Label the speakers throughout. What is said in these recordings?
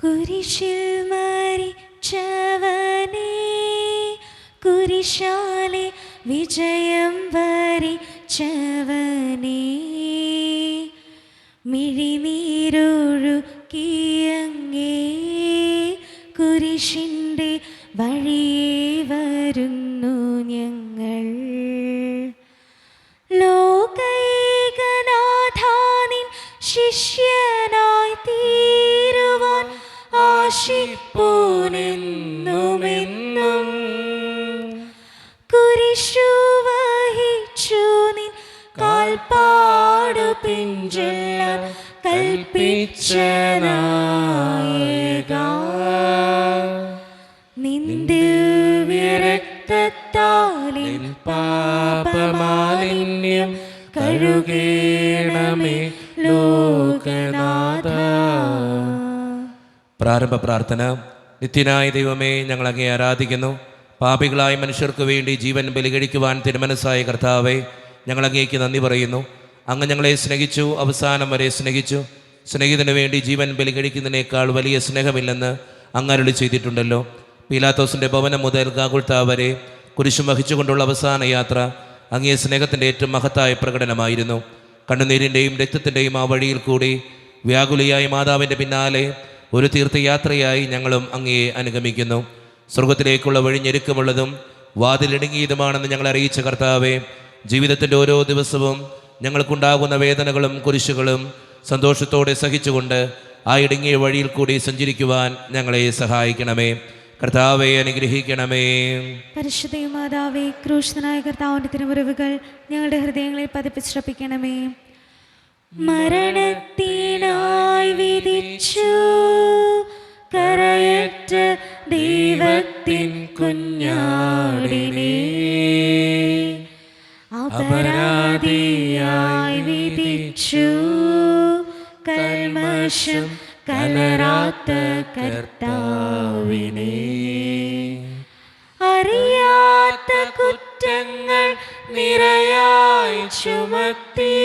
Speaker 1: കുരിശിൽ മരിച്ചവനേ, കുരിശാലെ വിജയം വരിച്ചവനേ, മിഴിനീരൊഴുക്കിയങ്ങേ കുരിശിൻ്റെ വഴിയേ വരുന്നു ഞങ്ങൾ. ലോകൈകനാഥാനിൻ ശിഷ്യനായി തീരുവാൻ ആശിപ്പോനെന്നുമെന്നും, കുരിശു വഹിച്ചു നിൻ കാൽപ്പാടു പിഞ്ചെല്ലാൻ കൽപ്പിച്ച നായകാ, നിന്റെ വിരക്തത്താൽ പാപമാലിന്യം കഴുകേണമേ ലോകനാഥ.
Speaker 2: പ്രാരംഭ പ്രാർത്ഥന. നിത്യനായ ദൈവമേ, ഞങ്ങൾ അങ്ങേ ആരാധിക്കുന്നു. പാപികളായ മനുഷ്യർക്ക് വേണ്ടി ജീവൻ ബലികഴിക്കുവാൻ തിരുമനസ്സായ കർത്താവേ, ഞങ്ങൾ അങ്ങേക്ക് നന്ദി പറയുന്നു. അങ്ങ് ഞങ്ങളെ സ്നേഹിച്ചു, അവസാനം വരെ സ്നേഹിച്ചു. സ്നേഹിതന് വേണ്ടി ജീവൻ ബലികഴിക്കുന്നതിനേക്കാൾ വലിയ സ്നേഹമില്ലെന്ന് അങ്ങ് അരുളി ചെയ്തിട്ടുണ്ടല്ലോ. പീലാത്തോസിൻ്റെ ഭവനം മുതൽ ഗാഗുൽത്ത വരെ കുരിശും വഹിച്ചുകൊണ്ടുള്ള അവസാന യാത്ര അങ്ങേ സ്നേഹത്തിൻ്റെ ഏറ്റവും മഹത്തായ പ്രകടനമായിരുന്നു. കണ്ണുനീരിൻ്റെയും രക്തത്തിൻ്റെയും ആ വഴിയിൽ കൂടി വ്യാകുലിയായ മാതാവിൻ്റെ പിന്നാലെ ഒരു തീർത്ഥയാത്രയായി ഞങ്ങളും അങ്ങയെ അനുഗമിക്കുന്നു. സ്വർഗത്തിലേക്കുള്ള വഴി ഞെരുക്കമുള്ളതും വാതിലിടുങ്ങിയതുമാണെന്ന് ഞങ്ങൾ അറിയിച്ച കർത്താവേ, ജീവിതത്തിൻ്റെ ഓരോ ദിവസവും ഞങ്ങൾക്കുണ്ടാകുന്ന വേദനകളും കുരിശുകളും സന്തോഷത്തോടെ സഹിച്ചുകൊണ്ട് ആ ഇടുങ്ങിയ വഴിയിൽ കൂടി സഞ്ചരിക്കുവാൻ ഞങ്ങളെ സഹായിക്കണമേ. കർത്താവെ അനുഗ്രഹിക്കണമേ.
Speaker 1: പരിശുദ്ധ മാതാവേ, ക്രൂശനായ കർത്താവിൻ്റെ തിരുമുറിവുകൾ ഞങ്ങളുടെ ഹൃദയങ്ങളിൽ പതിപ്പിച്ചുറപ്പിക്കണമേ. മരണത്തിനായി വിധിച്ചു കരയറ്റ ദൈവത്തിൻ കുഞ്ഞാടിനെ, അപരാധിയായി വിധിച്ചു കൽമഷം കലരാത്ത കർത്താവിനെ, അറിയാത്ത കുറ്റങ്ങൾ നിരയായി ചുമത്തി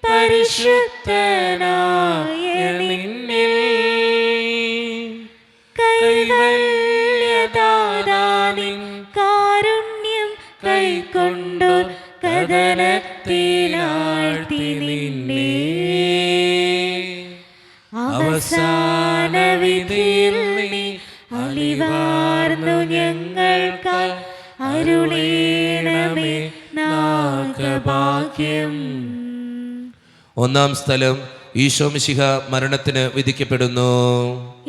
Speaker 1: പരിശുദ്ധനായ നിന്നിൽ കൈവല്യദാതാനിൻ കാരുണ്യം കൈക്കൊണ്ടു കഥനത്തിലാഴ്ത്തി നിന്നെ, അവസാന വിധിയിൽ നീ അലിവാർന്നു ഞങ്ങൾക്കായി അരുളേണമേ നാഗഭാഗ്യം.
Speaker 2: ഒന്നാം സ്ഥലം, ഈശോ മിശിഹ മരണത്തിന് വിധിക്കപ്പെടുന്നു.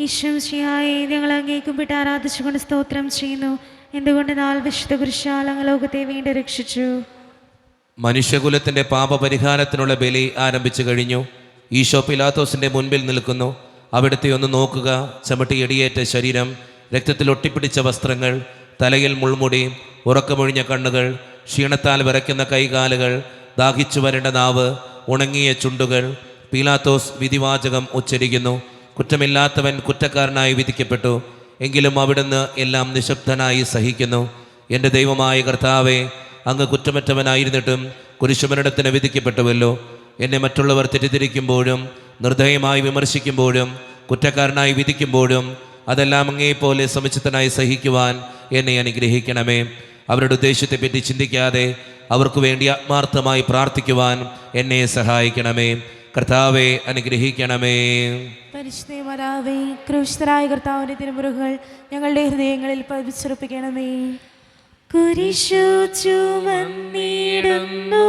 Speaker 1: ഈശോ മിശിഹായെ ഞങ്ങൾ അങ്ങേ കുമ്പിട്ട് ആരാധിച്ചുകൊണ്ട് സ്തോത്രം ചെയ്യുന്നു. എന്തുകൊണ്ടെന്നാൽ വിശുദ്ധ കുരിശാൽ അങ്ങ് ലോകത്തെ വീണ്ടും രക്ഷിച്ചു.
Speaker 2: മനുഷ്യകുലത്തിൻ്റെ പാപപരിഹാരത്തിനുള്ള ബലി ആരംഭിച്ചു കഴിഞ്ഞു. ഈശോ പിലാത്തോസിൻ്റെ മുൻപിൽ നിൽക്കുന്നു. അവിടുത്തെ ഒന്ന് നോക്കുക. ചവിട്ടിയിടിയേറ്റ ശരീരം, രക്തത്തിൽ ഒട്ടിപ്പിടിച്ച വസ്ത്രങ്ങൾ, തലയിൽ മുൾമുടി, ഉറക്കമൊഴിഞ്ഞ കണ്ണുകൾ, ക്ഷീണത്താൽ വിറയ്ക്കുന്ന കൈകാലുകൾ, ദാഹിച്ചു വരേണ്ട നാവ്, ഉണങ്ങിയ ചുണ്ടുകൾ. പീലാത്തോസ് വിധിവാചകം ഉച്ചരിക്കുന്നു. കുറ്റമില്ലാത്തവൻ കുറ്റക്കാരനായി വിധിക്കപ്പെട്ടു. എങ്കിലും അവിടുന്ന് എല്ലാം നിശബ്ദനായി സഹിക്കുന്നു. എൻ്റെ ദൈവമായ കർത്താവേ, അങ്ങ് കുറ്റമറ്റവനായിരുന്നിട്ടും കുരിശുമരണത്തിന് വിധിക്കപ്പെട്ടുവല്ലോ. എന്നെ മറ്റുള്ളവർ തെറ്റിദ്ധരിക്കുമ്പോഴും നിർദ്ദയമായി വിമർശിക്കുമ്പോഴും കുറ്റക്കാരനായി വിധിക്കുമ്പോഴും അതെല്ലാം അങ്ങേപ്പോലെ സമുചിതനായി സഹിക്കുവാൻ എന്നെ അനുഗ്രഹിക്കണമേ. അവരുടെ ഉദ്ദേശത്തെപ്പറ്റി ചിന്തിക്കാതെ അവർക്ക് വേണ്ടി ആത്മാർത്ഥമായി പ്രാർത്ഥിക്കുവാൻ എന്നെ സഹായിക്കണമേ. കർത്താവെ അനുഗ്രഹിക്കണമേ.
Speaker 1: പരിശുദ്ധ മാതാവേ, ക്രൂശിതനായ കർത്താവിന്റെ തിരുമുറിവുകൾ ഞങ്ങളുടെ ഹൃദയങ്ങളിൽ പതിപ്പിച്ചുറപ്പിക്കണമേ. കുരിശു ചുമന്നിടുന്നു,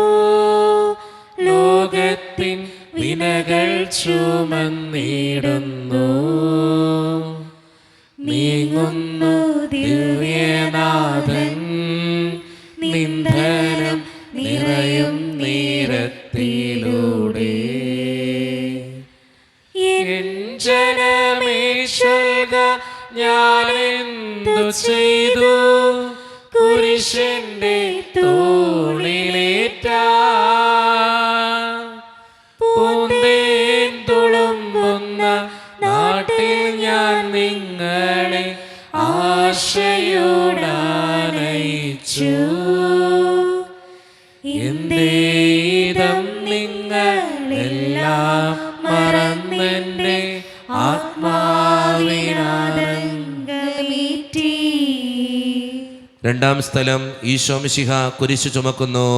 Speaker 1: ലോകത്തിൻ വിനകൾ ചുമന്നിടുന്നു, നീങ്ങുന്നു ദിവ്യനാഥൻ നിന്ദനം നിറയും നീരത്തിലൂടെ. എൻ ജനമേ ചൊൽക, ഞാനെന്തു ചെയ്തു കുരിശിന്റെ തോളിലേറ്റ പൂന്തേൻ തുളുമ്പുന്ന നാട്ടിൽ ഞാൻ നിങ്ങളെ ആശയോടാനയിച്ചു. എന്തേതം നിങ്ങളെല്ലാം മറന്നെൻ്റെ ആത്മാ
Speaker 2: രണ്ടാം സ്ഥലം ഈശോ മിശിഹ കുരിശു ചുമക്കുന്നു.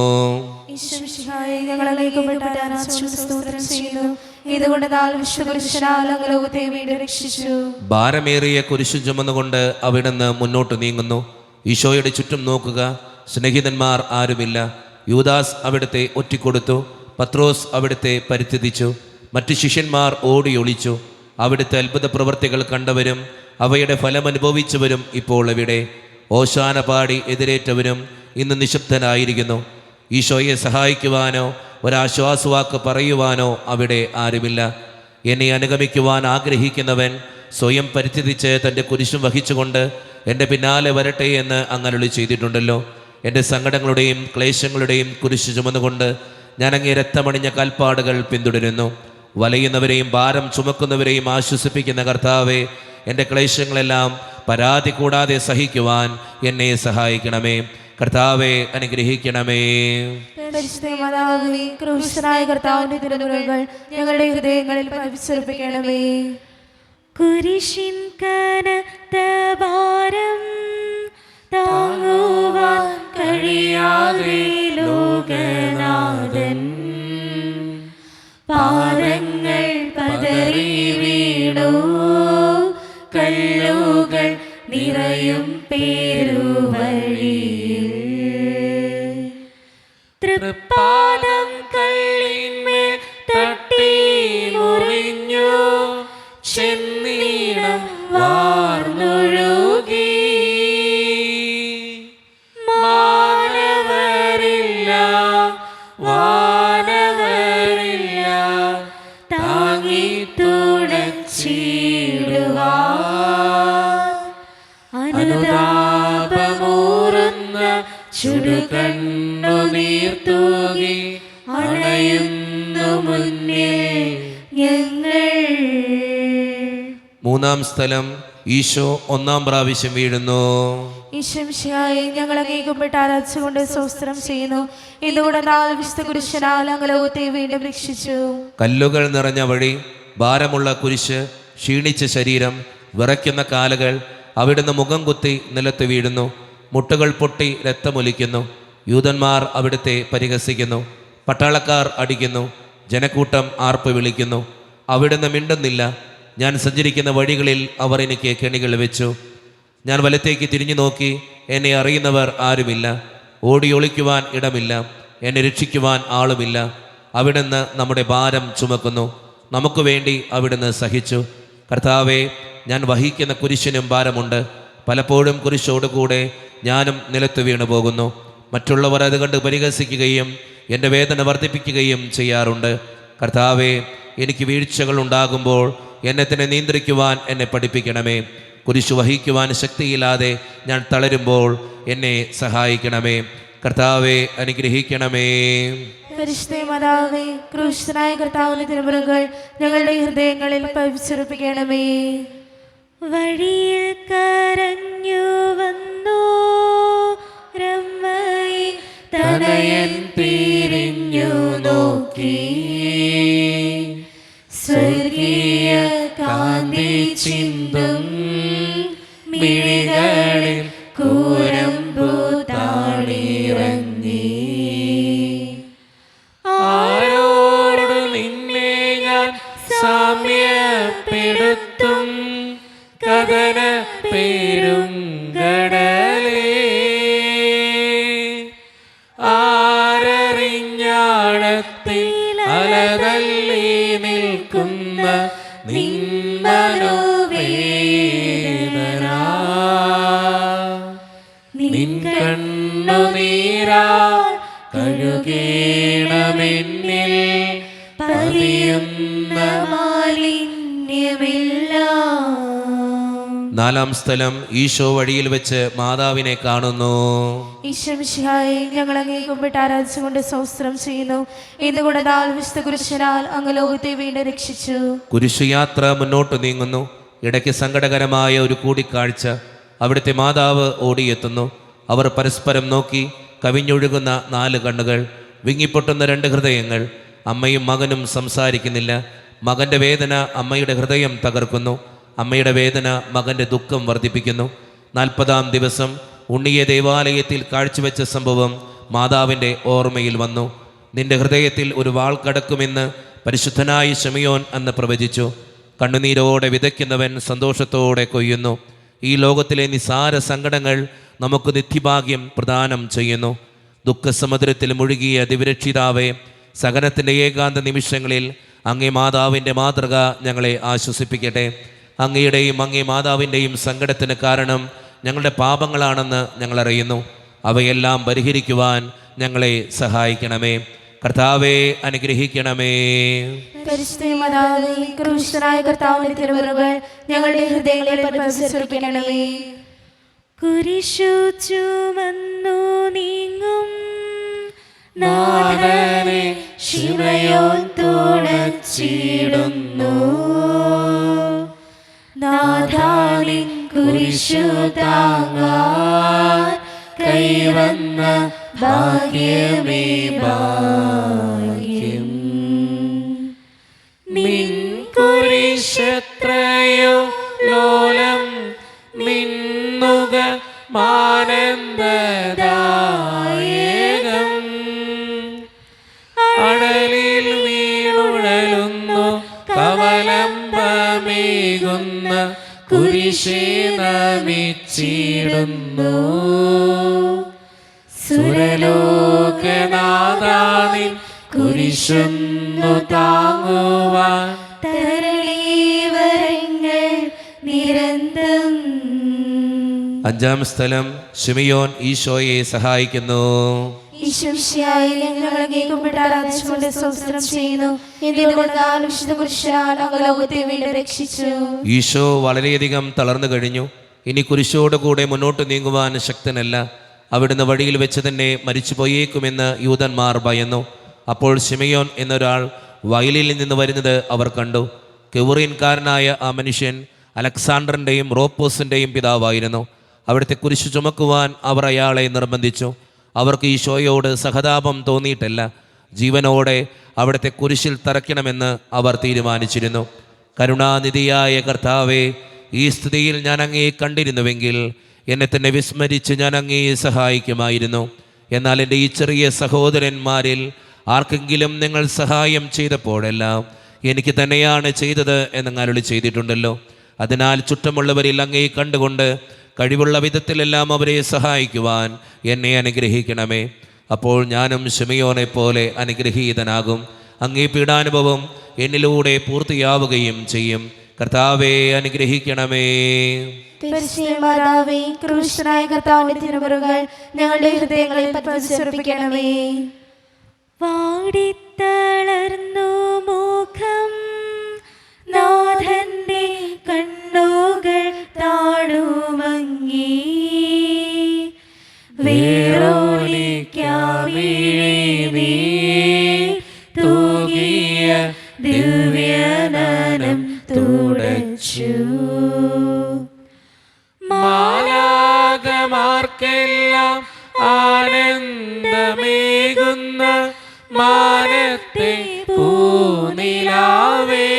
Speaker 3: ഈശ്വമിശിഹായെ ഞങ്ങൾ അങ്ങേക്ക് ആരാധിച്ചുകൊണ്ട് സ്തോത്രം ചെയ്യുന്നു. ഇതുകൊണ്ട് നാൾ വിശ്വപുരുഷനാൽ അങ്ങ് ലോകത്തെ വീണ്ടും രക്ഷിച്ചു.
Speaker 2: ഭാരമേറിയ കുരിശു ചുമന്നുകൊണ്ട് അവിടുന്ന് മുന്നോട്ട് നീങ്ങുന്നു. ഈശോയുടെ ചുറ്റും നോക്കുക, സ്നേഹിതന്മാർ ആരുമില്ല. യൂദാസ് അവിടുത്തെ ഒറ്റിക്കൊടുത്തു. പത്രോസ് അവിടുത്തെ പരിത്യജിച്ചു. മറ്റു ശിഷ്യന്മാർ ഓടി ഒളിച്ചു. അവിടുത്തെ അത്ഭുത പ്രവൃത്തികൾ കണ്ടവരും അവയുടെ ഫലമനുഭവിച്ചവരും ഇപ്പോൾ എവിടെ? ഓശാന പാടി എതിരേറ്റവരും ഇന്ന് നിശബ്ദനായിരിക്കുന്നു. ഈശോയെ സഹായിക്കുവാനോ ഒരാശ്വാസവാക്ക് പറയുവാനോ അവിടെ ആരുമില്ല. എന്നെ അനുഗമിക്കുവാൻ ആഗ്രഹിക്കുന്നവൻ സ്വയം പരിത്യജിച്ച് തൻ്റെ കുരിശും വഹിച്ചുകൊണ്ട് എൻ്റെ പിന്നാലെ വരട്ടെ എന്ന് അങ്ങരുളി ചെയ്തിട്ടുണ്ടല്ലോ. എൻ്റെ സങ്കടങ്ങളുടെയും ക്ലേശങ്ങളുടെയും കുരിശു ചുമന്നുകൊണ്ട് ഞാൻ അങ്ങേ രക്തമണിഞ്ഞ കാൽപ്പാടുകൾ പിന്തുടരുന്നു. വലയുന്നവരെയും ഭാരം ചുമക്കുന്നവരെയും ആശ്വസിപ്പിക്കുന്ന കർത്താവേ, എൻ്റെ ക്ലേശങ്ങളെല്ലാം പരാതി കൂടാതെ സഹിക്കുവാൻ എന്നെ സഹായിക്കണമേ. കർത്താവെ അനുഗ്രഹിക്കണമേ.
Speaker 3: ക്രൂശനായ കർത്താവിന്റെ തിരുനുറകൾ ഞങ്ങളുടെ ഹൃദയങ്ങളിൽ പരിസരിപ്പിക്കണമേ.
Speaker 1: കുരിശിൻ കനത്ത ഭാരം താങ്ങുവാൻ കഴിയാതെ ലോകനാഥൻ പാദങ്ങൾ പതറി വീണു. കല്ലുകൾ നിറയും പേരുവഴിയിൽ തൃപ്പാദം കല്ലിന്മേൽ തട്ടി മുറിഞ്ഞു. ചെന്നീണം വാർന്നൊഴുകി. മാനവരില്ല വാനവരില്ല താങ്ങി തുണച്ചിടുവാൻ. അനുതാപമൂറുന്ന ചുടുകണ്ണുനീർ തൂകി അണയുന്നു മുന്നിൽ ഞങ്ങൾ.
Speaker 2: മൂന്നാം സ്ഥലം ഈശോ ഒന്നാം പ്രാവശ്യം വീഴുന്നു.
Speaker 3: ഈശ്വമിശിഹായെ ഞങ്ങൾ അങ്ങേക്ക് ആരാധിച്ചുകൊണ്ട് സ്തോത്രം ചെയ്യുന്നു. ഇതുകൂടെ നാൾ വിശുദ്ധ കുരിശനാൽ അങ്ങ് ലോകത്തെ വീണ്ടും രക്ഷിച്ചു.
Speaker 2: കല്ലുകൾ നിറഞ്ഞ വഴി, ഭാരമുള്ള കുരിശ്, ക്ഷീണിച്ച ശരീരം, വിറയ്ക്കുന്ന കാലുകൾ, അവിടുന്ന് മുഖം കുത്തി നിലത്ത് വീഴുന്നു. മുട്ടുകൾ പൊട്ടി രക്തമൊലിക്കുന്നു. യൂതന്മാർ അവിടുത്തെ പരിഹസിക്കുന്നു. പട്ടാളക്കാർ അടിക്കുന്നു. ജനക്കൂട്ടം ആർപ്പ് വിളിക്കുന്നു. അവിടുന്ന് മിണ്ടുന്നില്ല. ഞാൻ സഞ്ചരിക്കുന്ന വഴികളിൽ അവർ എനിക്ക് കെണികൾ വെച്ചു. ഞാൻ വലത്തേക്ക് തിരിഞ്ഞു നോക്കി. എന്നെ അറിയുന്നവർ ആരുമില്ല. ഓടി ഒളിക്കുവാൻ ഇടമില്ല. എന്നെ രക്ഷിക്കുവാൻ ആളുമില്ല. അവിടുന്ന് നമ്മുടെ ഭാരം ചുമക്കുന്നു. നമുക്ക് വേണ്ടി അവിടുന്ന് സഹിച്ചു. കർത്താവെ, ഞാൻ വഹിക്കുന്ന കുരിശിനും ഭാരമുണ്ട്. പലപ്പോഴും കുരിശോടുകൂടെ ഞാനും നിലത്ത് വീണു പോകുന്നു. മറ്റുള്ളവർ അത് കണ്ട് പരിഹസിക്കുകയും എൻ്റെ വേദന വർദ്ധിപ്പിക്കുകയും ചെയ്യാറുണ്ട്. കർത്താവെ, എനിക്ക് വീഴ്ചകൾ ഉണ്ടാകുമ്പോൾ എന്നെ തന്നെ നിയന്ത്രിക്കുവാൻ എന്നെ പഠിപ്പിക്കണമേ. കുരിശു വഹിക്കുവാൻ ശക്തിയില്ലാതെ ഞാൻ തളരുമ്പോൾ എന്നെ സഹായിക്കണമേ. കർത്താവെ അനുഗ്രഹിക്കണമേ.
Speaker 3: പരിശുദ്ധ മാതാവേ, ക്രൂശനായ കർത്താവിന്റെ തിരുമുറകൾ ഞങ്ങളുടെ ഹൃദയങ്ങളിൽ പരിസരിപ്പിക്കണമേ.
Speaker 1: വഴിയിൽ കരഞ്ഞു വന്നു രമ്മയെ
Speaker 3: തനയൻ തിരിഞ്ഞു നോക്കി. സ്വർഗീയ കാന്തി ചിന്തും മിഴികളിൽ കൂരമ്പു താണിറങ്ങി. ആരോട് നിന്നെ ഞാൻ സാമ്യപ്പെടുത്തും കഥന പേരും കടലേ. ആരറിഞ്ഞാഴത്തിൽ അലതല്ലി നിൽക്കുന്ന നിന്മനോവേദന. നിൻ കണ്ണുനീരാ കഴുകേണമെന്നിൽ പതിയുന്ന മാലിന്യമില്ല.
Speaker 2: നാലാം സ്ഥലം ഈശോ വഴിയിൽ വെച്ച് മാതാവിനെ കാണുന്നു.
Speaker 3: ഈശ്വമിശിഹായെ ഞങ്ങൾ അങ്ങേക്ക് ആരാധിച്ചുകൊണ്ട് സ്തോത്രം ചെയ്യുന്നു. ഇതുകൂടെ നാൾ വിശുദ്ധ കുരിശനാൽ അങ്ങ് ലോകത്തെ വീണ്ടും രക്ഷിച്ചു.
Speaker 2: കുരിശുയാത്ര മുന്നോട്ട് നീങ്ങുന്നു. ഇടയ്ക്ക് സങ്കടകരമായ ഒരു കൂടിക്കാഴ്ച. അവിടുത്തെ മാതാവ് ഓടിയെത്തുന്നു. അവർ പരസ്പരം നോക്കി. കവിഞ്ഞൊഴുകുന്ന 4 കണ്ണുകൾ, വിങ്ങിപ്പൊട്ടുന്ന 2 ഹൃദയങ്ങൾ. അമ്മയും മകനും സംസാരിക്കുന്നില്ല. മകൻ്റെ വേദന അമ്മയുടെ ഹൃദയം തകർക്കുന്നു. അമ്മയുടെ വേദന മകൻ്റെ ദുഃഖം വർദ്ധിപ്പിക്കുന്നു. 40-ാം ദിവസം ഉണ്ണിയെ ദേവാലയത്തിൽ കാഴ്ചവെച്ച സംഭവം മാതാവിൻ്റെ ഓർമ്മയിൽ വന്നു. നിന്റെ ഹൃദയത്തിൽ ഒരു വാൾ കടക്കുമെന്ന് പരിശുദ്ധനായ ശിമയോൻ അന്ന് പ്രവചിച്ചു. കണ്ണുനീരോടെ വിതയ്ക്കുന്നവൻ സന്തോഷത്തോടെ കൊയ്യുന്നു. ഈ ലോകത്തിലെ നിസാര സങ്കടങ്ങൾ നമുക്ക് നിത്യഭാഗ്യം പ്രദാനം ചെയ്യുന്നു. ദുഃഖസമുദ്രത്തിൽ മുഴുകിയ ദിവ്യരക്ഷിതാവേ, സഹനത്തിൻ്റെ ഏകാന്ത നിമിഷങ്ങളിൽ അങ്ങേ മാതാവിൻ്റെ മാതൃക ഞങ്ങളെ ആശ്വസിപ്പിക്കട്ടെ. അങ്ങയുടെയും അങ്ങേ മാതാവിൻ്റെയും സങ്കടത്തിന് കാരണം ഞങ്ങളുടെ പാപങ്ങളാണെന്ന് ഞങ്ങളറിയുന്നു. അവയെല്ലാം പരിഹരിക്കുവാൻ ഞങ്ങളെ സഹായിക്കണമേ. കർത്താവെ അനുഗ്രഹിക്കണമേ.
Speaker 3: കർത്താവിന്റെ തിരുവരുകൾ ഞങ്ങളുടെ ഹൃദയങ്ങളിൽ പരിശുദ്ധീകരിക്കണമേ.
Speaker 1: കുരിശു ചുമന്നു നീങ്ങും
Speaker 3: നാഥനെ ശിമയോൻ തുണച്ചിടുന്നു. നാഥാനിൻ കുരിശു താങ്ങാൻ കൈവന്ന ഭാഗ്യമേ ഭാഗ്യം. നിൻ കുരിശത്രയോ ലോലം മിന്നുക മാനന്ദദായകം. അടലിൽ വീണുഴലുന്നു കവലംബമേകുന്ന കുരിശേ നമിച്ചിടുന്നു. സുരലോകനാഥാനിൻ കുരിശൊന്നു താങ്ങുവാൻ തരളീവരങ്ങൾ നിരന്തം.
Speaker 2: അഞ്ചാം സ്ഥലം, ശിമയോൻ ഈശോയെ സഹായിക്കുന്നു.
Speaker 3: ഈശോമിശിഹായെ ഞങ്ങൾ അങ്ങയെ കുമ്പിട്ട് ആരാധിച്ചുകൊണ്ട് സ്തോത്രം ചെയ്യുന്നു. എന്തുകൊണ്ടെന്നാൽ വിശുദ്ധ കുരിശാൽ അങ്ങ് ലോകത്തെ വീണ്ടും രക്ഷിച്ചു.
Speaker 2: ഈശോ വളരെയധികം തളർന്നു കഴിഞ്ഞു. ഇനി കുരിശോടുകൂടെ മുന്നോട്ട് നീങ്ങുവാൻ ശക്തനല്ല. അവിടുന്ന് വഴിയിൽ വെച്ച് തന്നെ മരിച്ചു പോയേക്കുമെന്ന് യൂതന്മാർ ഭയന്നു. അപ്പോൾ ശിമയോൻ എന്നൊരാൾ വയലിൽ നിന്ന് വരുന്നത് അവർ കണ്ടു. കെവുറീൻകാരനായ ആ മനുഷ്യൻ അലക്സാണ്ടറിൻ്റെയും റോപ്പോസിൻ്റെയും പിതാവായിരുന്നു. അവിടുത്തെ കുരിശു ചുമക്കുവാൻ അവർ അയാളെ നിർബന്ധിച്ചു. അവർക്ക് ഈശോയോട് സഹതാപം തോന്നിയിട്ടല്ല, ജീവനോടെ അവിടുത്തെ കുരിശിൽ തറയ്ക്കണമെന്ന് അവർ തീരുമാനിച്ചിരുന്നു. കരുണാനിധിയായ കർത്താവേ, ഈ സ്ഥിതിയിൽ ഞാൻ അങ്ങയെ കണ്ടിരുന്നുവെങ്കിൽ എന്നെ തന്നെ വിസ്മരിച്ച് ഞാൻ അങ്ങയെ സഹായിക്കുമായിരുന്നു. എന്നാൽ എൻ്റെ ഈ ചെറിയ സഹോദരന്മാരിൽ ആർക്കെങ്കിലും നിങ്ങൾ സഹായം ചെയ്തപ്പോഴെല്ലാം എനിക്ക് തന്നെയാണ് ചെയ്തത് എന്നങ്ങ് അരുളി ചെയ്തിട്ടുണ്ടല്ലോ. അതിനാൽ ചുറ്റുമുള്ളവരിൽ അങ്ങയെ കണ്ടുകൊണ്ട് കഴിവുള്ള വിധത്തിലെല്ലാം അവരെ സഹായിക്കുവാൻ എന്നെ അനുഗ്രഹിക്കണമേ. അപ്പോൾ ഞാനും ശിമയോനെ പോലെ അനുഗ്രഹീതനാകും. അങ്ങേ പീഡാനുഭവം എന്നിലൂടെ പൂർത്തിയാവുകയും ചെയ്യും. കർത്താവെ അനുഗ്രഹിക്കണമേ.
Speaker 3: പരിശുദ്ധമാതാവേ, ക്രൂശനായ കർത്താവിന്റെ തിരുമുറുകൾ ഞങ്ങളുടെ ഹൃദയങ്ങളിൽ പരിശുദ്ധിക്കണമേ.
Speaker 1: വാടിത്തളർന്നു മുഖം നാഥന്റെ കണ്ണുകൾ താഴുമങ്ങി
Speaker 3: വേറോലിക്കാവിഴി തൂകിയ ദിവ്യനനം തുടച്ചു. മാലാകമാർക്കെല്ലാം ആനന്ദമേകുന്ന മാനത്തെ പൂനിലാവേ,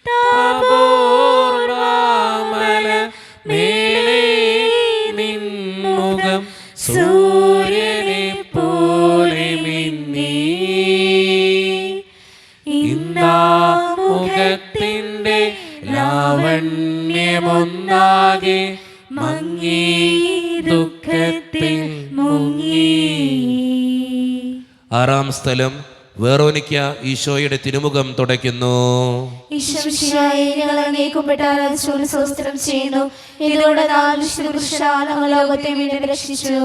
Speaker 3: താപോർവാമല മേലെ നിൻമുഖം സൂര്യനെ പോലെ മിന്നി. ഇന്നാ മുഖത്തിൻ്റെ ലാവണ്യമൊന്നാകെ മങ്ങി ദുഃഖത്തിൽ മുങ്ങി.
Speaker 2: ആറാം സ്ഥലം, വെറോനിക്ക ഈശോയുടെ തിരുമുഖം തുടയ്ക്കുന്നു.
Speaker 3: ഈശോമിശിഹായെ ഞങ്ങൾ അങ്ങയെ കുമ്പിട്ട് ആരാധിച്ചുകൊണ്ട് സ്തോത്രം ചെയ്യുന്നു. എന്തുകൊണ്ടെന്നാൽ വിശുദ്ധ കുരിശാൽ അങ്ങ് ലോകത്തെ വീണ്ടും രക്ഷിച്ചു.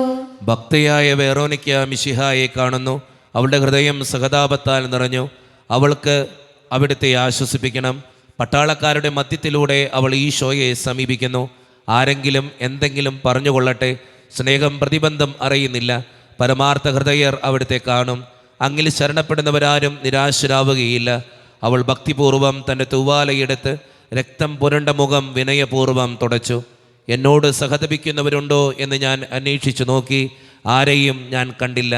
Speaker 2: ഭക്തയായ വെറോനിക്ക മിശിഹായെ കാണുന്നു. അവളുടെ ഹൃദയം സഹതാപത്താൽ നിറഞ്ഞു. അവൾക്ക് അവിടുത്തെ ആശ്വസിപ്പിക്കണം. പട്ടാളക്കാരുടെ മധ്യത്തിലൂടെ അവൾ ഈശോയെ സമീപിക്കുന്നു. ആരെങ്കിലും എന്തെങ്കിലും പറഞ്ഞുകൊള്ളട്ടെ, സ്നേഹം പ്രതിബന്ധം അറിയുന്നില്ല. പരമാർത്ഥ ഹൃദയർ അവിടുത്തെ കാണും. അങ്ങിൽ ശരണപ്പെടുന്നവരാരും നിരാശരാവുകയില്ല. അവൾ ഭക്തിപൂർവം തൻ്റെ തൂവാലയെടുത്ത് രക്തം പുരണ്ട മുഖം വിനയപൂർവം തുടച്ചു. എന്നോട് സഹതപിക്കുന്നവരുണ്ടോ എന്ന് ഞാൻ അന്വേഷിച്ചു നോക്കി, ആരെയും ഞാൻ കണ്ടില്ല.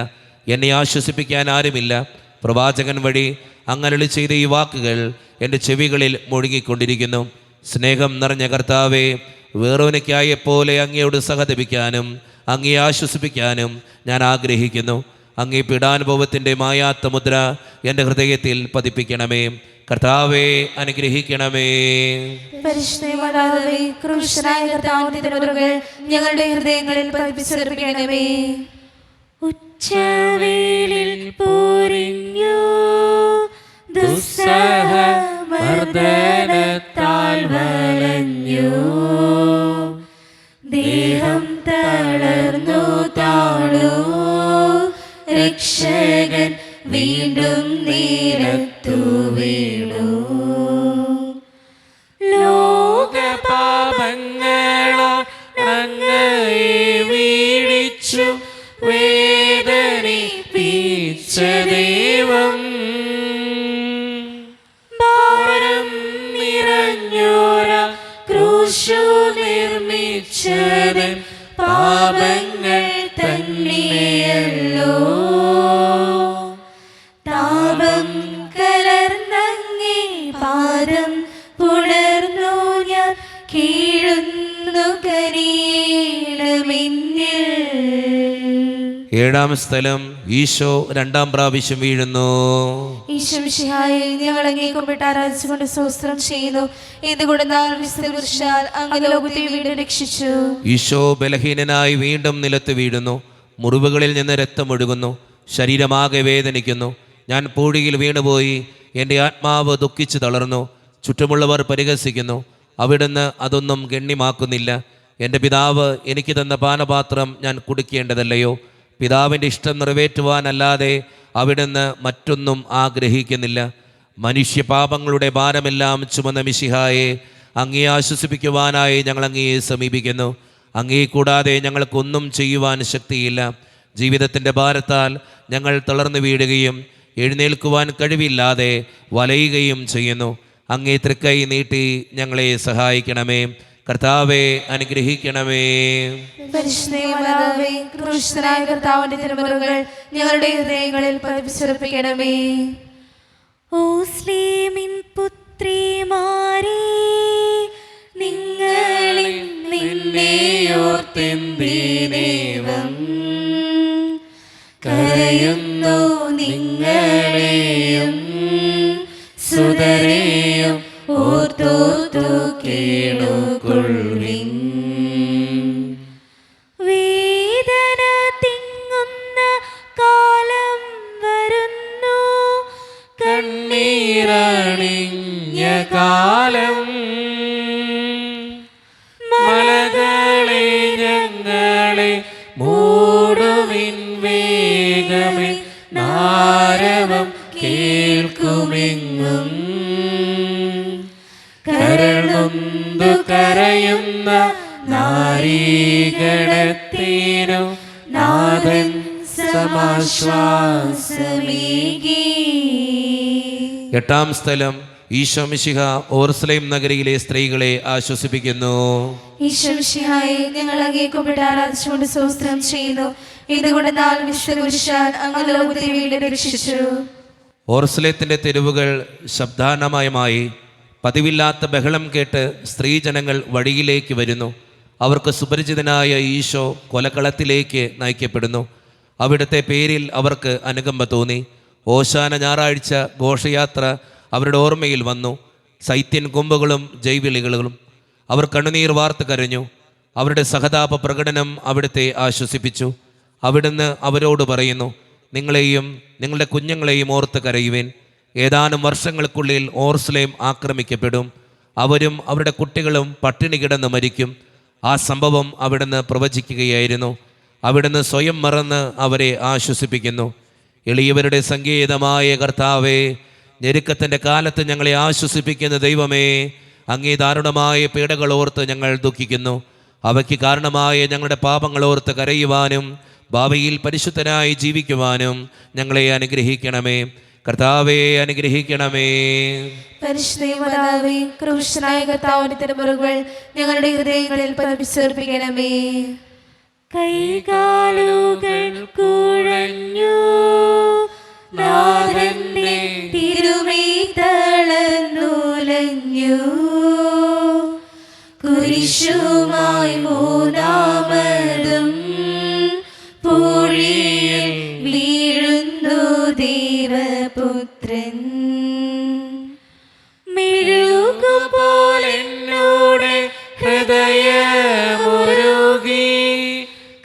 Speaker 2: എന്നെ ആശ്വസിപ്പിക്കാൻ ആരുമില്ല. പ്രവാചകൻ വഴി അങ്ങരുളി ചെയ്ത ഈ വാക്കുകൾ എൻ്റെ ചെവികളിൽ മുഴുകിക്കൊണ്ടിരിക്കുന്നു. സ്നേഹം നിറഞ്ഞ കർത്താവേ, വേറോനിക്കായെപ്പോലെ അങ്ങയോട് സഹതപിക്കാനും അങ്ങയെ ആശ്വസിപ്പിക്കാനും ഞാൻ ആഗ്രഹിക്കുന്നു. അങ്ങേ പീഡാനുഭവത്തിൻ്റെ മായാത്ത മുദ്ര എൻ്റെ ഹൃദയത്തിൽ പതിപ്പിക്കണമേ. കർത്താവെ അനുഗ്രഹിക്കണമേ.
Speaker 3: പരിശുദ്ധമാതാവേ, ക്രൂശനായ കർത്താവിന്റെ തിരുമുറുകൾ ഞങ്ങളുടെ ഹൃദയങ്ങളിൽ പതിപ്പിച്ചുറപ്പിക്കണമേ.
Speaker 1: ഉച്ചവേളിൽ പോരിഞ്ഞു ദുസ്സഹ മർദ്ദനത്താൽ വലഞ്ഞു, ദേഹം തളർന്നു താണു, രക്ഷകൻ വീണ്ടും നിലത്തു വീണു. ലോകപാപങ്ങളാൽ അങ്ങയെ വീഴിച്ചു വേദനിപ്പിച്ച ദൈവം, ഭാരം നിറഞ്ഞോര ക്രൂശു നിർമ്മിച്ചത് പാപങ്ങൾ തന്നെയല്ലോ. താപം കലർന്നങ്ങേ പാദം പുണർന്നു ഞാൻ, കീഴുന്നു കരീണമെന്നിൽ.
Speaker 2: ഏഴാം സ്ഥലം, ഈശോ രണ്ടാം പ്രാവശ്യം വീഴുന്നു.
Speaker 3: ഈശോ മിശിഹായെ, ഞങ്ങൾ അങ്ങേ കുമ്പിട്ട് ആരാധിച്ചുകൊണ്ട് സ്തോത്രം ചെയ്യുന്നു. എന്തുകൊണ്ടെന്നാൽ വിശുദ്ധ കുരിശാൽ അങ്ങ് ലോകത്തെ വീണ്ടും രക്ഷിച്ചു.
Speaker 2: ഈശോ ബലഹീനനായി വീണ്ടും നിലത്ത് വീഴുന്നു. മുറിവുകളിൽ നിന്ന് രക്തമൊഴുകുന്നു. ശരീരമാകെ വേദനിക്കുന്നു. ഞാൻ പൂഴിയിൽ വീണുപോയി. എൻ്റെ ആത്മാവ് ദുഃഖിച്ചു തളർന്നു. ചുറ്റുമുള്ളവർ പരിഹസിക്കുന്നു. അവിടുന്ന് അതൊന്നും ഗണ്യമാക്കുന്നില്ല. എൻ്റെ പിതാവ് എനിക്ക് തന്ന പാനപാത്രം ഞാൻ കുടിക്കേണ്ടതല്ലയോ? പിതാവിൻ്റെ ഇഷ്ടം നിറവേറ്റുവാനല്ലാതെ അവിടുന്ന് മറ്റൊന്നും ആഗ്രഹിക്കുന്നില്ല. മനുഷ്യപാപങ്ങളുടെ ഭാരമെല്ലാം ചുമന്ന മിശിഹായെ, അങ്ങയെ ആശ്വസിപ്പിക്കുവാനായി ഞങ്ങൾ അങ്ങയെ സമീപിക്കുന്നു. അങ്ങയെ കൂടാതെ ഞങ്ങൾക്കൊന്നും ചെയ്യുവാൻ ശക്തിയില്ല. ജീവിതത്തിൻ്റെ ഭാരത്താൽ ഞങ്ങൾ തളർന്നു വീഴുകയും എഴുന്നേൽക്കുവാൻ കഴിവില്ലാതെ വലയുകയും ചെയ്യുന്നു. അങ്ങേ തൃക്കൈ നീട്ടി ഞങ്ങളെ സഹായിക്കണമേ. കർത്താവെ അനുഗ്രഹിക്കണമേ.
Speaker 3: പരിശുദ്ധമാതാവേ, ക്രൂശനായ കർത്താവിന്റെ തിരുമുറുകൾ ഞങ്ങളുടെ ഹൃദയങ്ങളിൽ പതിപ്പിച്ചുറപ്പിക്കണമേ.
Speaker 1: ഓസ്ലേമിൻ പുത്രിമാരേ, നിങ്ങളിൽ
Speaker 3: നിന്നെയോർത്തെന്തിനേവം കരയുന്നു, നിങ്ങളെയും സുതരെയും ഓർത്തോർത്തു കേളുകൊള്ളുവിൻ.
Speaker 1: വേദന തിങ്ങുന്ന കാലം വരുന്നു,
Speaker 3: കണ്ണീരണിഞ്ഞ കാലം. മലകളെ ഞങ്ങളെ മൂടുവിൻ വേഗമേ, നാരവം കേൾക്കുമെങ്ങും. കരളുന്തു കരയുന്ന നാരീഗണത്തിനു നാഥൻ സമാശ്വാസമേകി.
Speaker 2: എട്ടാം സ്ഥലം, ഈശോ മിശിഹ ഓർസ്ലേം നഗരിയിലെ സ്ത്രീകളെ ആശ്വസിപ്പിക്കുന്നു.
Speaker 3: ഈശോ മിശിഹായെ, ഞങ്ങൾ അങ്ങേ കുമ്പിട്ട് ആരാധിച്ചുകൊണ്ട് സ്തോത്രം ചെയ്യുന്നു. എന്തുകൊണ്ടെന്നാൽ വിശുദ്ധ കുരിശാൽ അങ്ങ് ലോകത്തെ വീണ്ടും രക്ഷിച്ചു.
Speaker 2: ഓർസ്ലേത്തിൻ്റെ തെരുവുകൾ ശബ്ദാനമയമായി. പതിവില്ലാത്ത ബഹളം കേട്ട് സ്ത്രീജനങ്ങൾ വഴിയിലേക്ക് വരുന്നു. അവർക്ക് സുപരിചിതനായ ഈശോ കൊലക്കളത്തിലേക്ക് നയിക്കപ്പെടുന്നു. അവിടുത്തെ പേരിൽ അവർക്ക് അനുകമ്പ തോന്നി. ഓശാന ഞായറാഴ്ച ഘോഷയാത്ര അവരുടെ ഓർമ്മയിൽ വന്നു. സൈത്യൻ കൊമ്പുകളും ജൈവിളികളും. അവർ കണ്ണുനീർ വാർത്ത് കരഞ്ഞു. അവരുടെ സഹതാപ പ്രകടനം അവിടുത്തെ ആശ്വസിപ്പിച്ചു. അവിടുന്ന് അവരോട് പറയുന്നു, നിങ്ങളെയും നിങ്ങളുടെ കുഞ്ഞുങ്ങളെയും ഓർത്ത് കരയുവേൻ. ഏതാനും വർഷങ്ങൾക്കുള്ളിൽ ഓർസ്ലേം ആക്രമിക്കപ്പെടും. അവരും അവരുടെ കുട്ടികളും പട്ടിണി കിടന്ന് മരിക്കും. ആ സംഭവം അവിടുന്ന് പ്രവചിക്കുകയായിരുന്നു. അവിടുന്ന് സ്വയം മറന്ന് അവരെ ആശ്വസിപ്പിക്കുന്നു. എളിയവരുടെ സങ്കേതമായ കർത്താവേ, ഞെരുക്കത്തിൻ്റെ കാലത്ത് ഞങ്ങളെ ആശ്വസിപ്പിക്കുന്ന ദൈവമേ, അങ്ങേ ദാരുണമായ പീഡകൾ ഓർത്ത് ഞങ്ങൾ ദുഃഖിക്കുന്നു. അവയ്ക്ക് കാരണമായ ഞങ്ങളുടെ പാപങ്ങൾ ഓർത്ത് കരയുവാനും ഭാവിയിൽ പരിശുദ്ധനായി ജീവിക്കുവാനും ഞങ്ങളെ അനുഗ്രഹിക്കണമേ. കർത്താവേ അനുഗ്രഹിക്കണമേ.
Speaker 3: പരിശുദ്ധമാതാവേ, ക്രൂശനായ കർത്താവിന്റെ തിരുമുറുകൾ ഞങ്ങളുടെ ഹൃദയങ്ങളിൽ പതിപ്പിച്ചുറപ്പിക്കണമേ.
Speaker 1: കൈകാലുകൾ കുഴഞ്ഞു,
Speaker 3: നാഥന്റെ തിരുമൈ തളർന്നുലഞ്ഞു, കുരിശുമായി മൂന്നാമതും പൂഴിയിൽ വീഴുന്നു ദൈവപുത്രൻ.
Speaker 2: മെഴുകുപോലെന്നോട് ഹൃദയമുരുകി